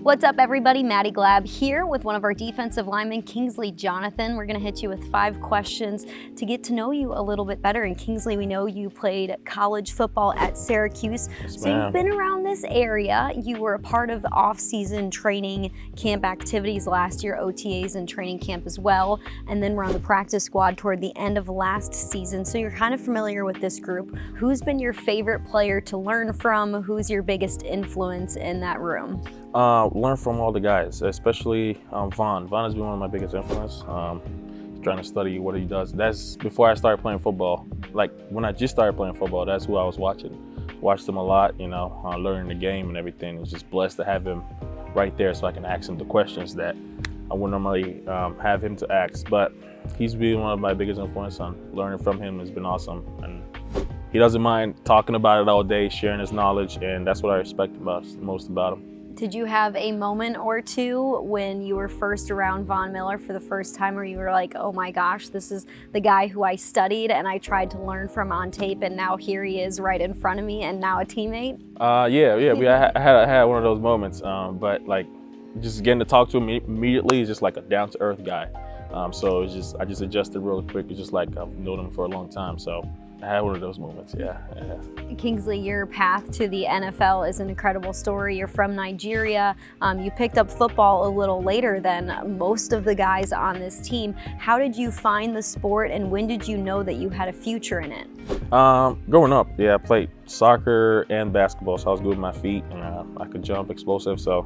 What's up, everybody? Maddie Glab here with one of our defensive linemen, Kingsley Jonathan. We're going to hit you with 5 questions to get to know you a little bit better. And Kingsley, we know you played college football at Syracuse, so you've been around this area. You were a part of the off-season training camp activities last year, OTAs and training camp as well, and then we're on the practice squad toward the end of last season, so you're kind of familiar with this group. Who's been your favorite player to learn from? Who's your biggest influence in that room? Learn from all the guys, especially Vaughn. Vaughn has been one of my biggest influence. Trying to study what he does. That's before I started playing football. Like when I just started playing football, that's who I was watching. Watched him a lot, learning the game and everything. It's just blessed to have him right there so I can ask him the questions that I wouldn't normally have him to ask. But he's been one of my biggest influence. Learning from him has been awesome. And he doesn't mind talking about it all day, sharing his knowledge, and that's what I respect most about him. Did you have a moment or two when you were first around Von Miller for the first time where you were like, oh my gosh, this is the guy who I studied and I tried to learn from on tape, and now here he is right in front of me and now a teammate? I had one of those moments, but like just getting to talk to him immediately is just like a down-to-earth guy. So I just adjusted real quick. It's just like I've known him for a long time, so I had one of those moments, yeah. Kingsley, your path to the NFL is an incredible story. You're from Nigeria. You picked up football a little later than most of the guys on this team. How did you find the sport, and when did you know that you had a future in it? Growing up, I played soccer and basketball, so I was good with my feet, and I could jump, explosive. So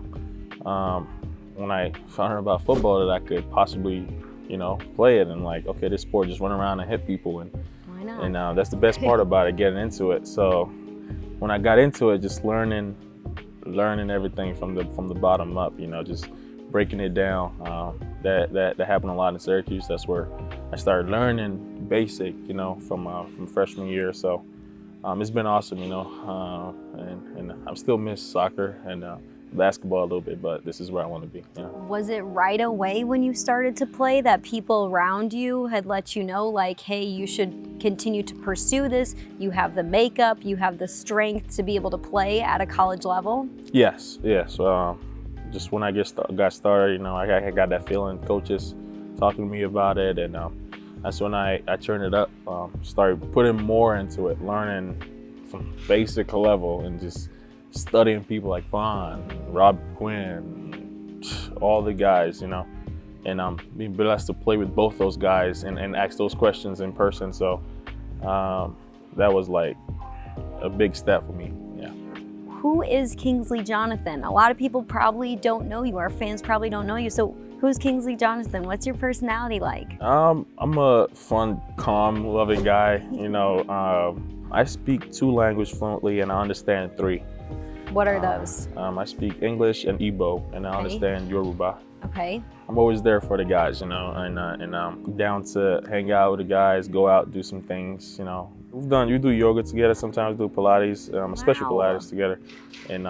when I found out about football, that I could possibly, play it, and like, okay, this sport, just run around and hit people, and that's the best part about it, getting into it. So when I got into it, just learning everything from the bottom up, just breaking it down. That happened a lot in Syracuse. That's where I started learning basic, from freshman year. So it's been awesome, and I still miss soccer and basketball a little bit, but this is where I want to be. Was it right away when you started to play that people around you had let you know, like, hey, you should continue to pursue this? You have the makeup, you have the strength to be able to play at a college level? Yes. Just when I got started, I got that feeling. Coaches talking to me about it, and that's when I turned it up, started putting more into it, learning from basic level and just studying people like Vaughn, Rob Quinn, all the guys, and I'm being blessed to play with both those guys and ask those questions in person. So that was like a big step for me. Yeah. Who is Kingsley Jonathan? A lot of people probably don't know you. Our fans probably don't know you. So who's Kingsley Jonathan? What's your personality like? I'm a fun, calm, loving guy. I speak 2 languages fluently and I understand 3. What are those? I speak English and Igbo, and I understand Yoruba. Okay. I'm always there for the guys, and I'm down to hang out with the guys, go out, do some things. We do yoga together, sometimes do Pilates, especially Pilates together, and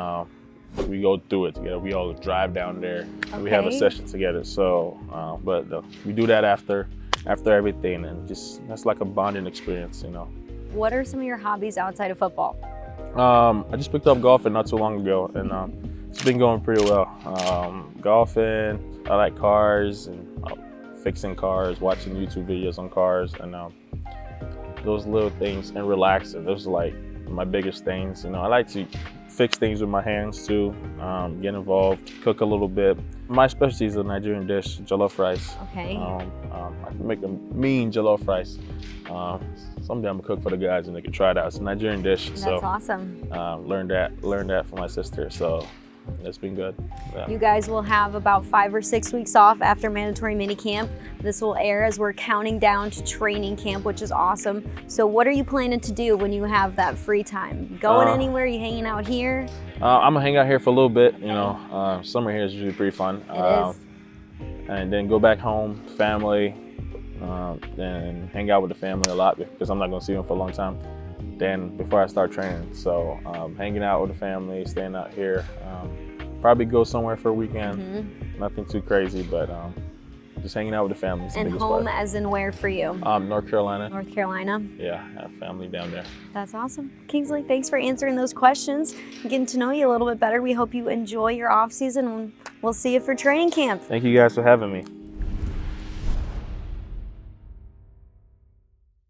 we go through it together. We all drive down there, and we have a session together. So, but we do that after everything, and that's like a bonding experience, What are some of your hobbies outside of football? I just picked up golfing not too long ago, and it's been going pretty well. Golfing, I like cars and fixing cars, watching YouTube videos on cars, and those little things, and relaxing. Those are like my biggest things. I like to fix things with my hands too, get involved, cook a little bit. My specialty is a Nigerian dish, jollof rice. Okay. I can make a mean jollof rice. Someday I'm gonna cook for the guys and they can try it out. It's a Nigerian dish. That's awesome. Learned that from my sister, so it's been good. Yeah. You guys will have about 5 or 6 weeks off after mandatory minicamp. This will air as we're counting down to training camp, which is awesome. So what are you planning to do when you have that free time? Going anywhere? You hanging out here? I'm gonna hang out here for a little bit. Summer here is usually pretty fun. It is. And then go back home, family, and hang out with the family a lot because I'm not gonna see them for a long time. Then before I start training, so hanging out with the family, staying out here. Probably go somewhere for a weekend. Nothing too crazy, but just hanging out with the family. And home as in where for you? North Carolina. North Carolina. Yeah, I have family down there. That's awesome. Kingsley, thanks for answering those questions and getting to know you a little bit better. We hope you enjoy your off season, and we'll see you for training camp. Thank you guys for having me.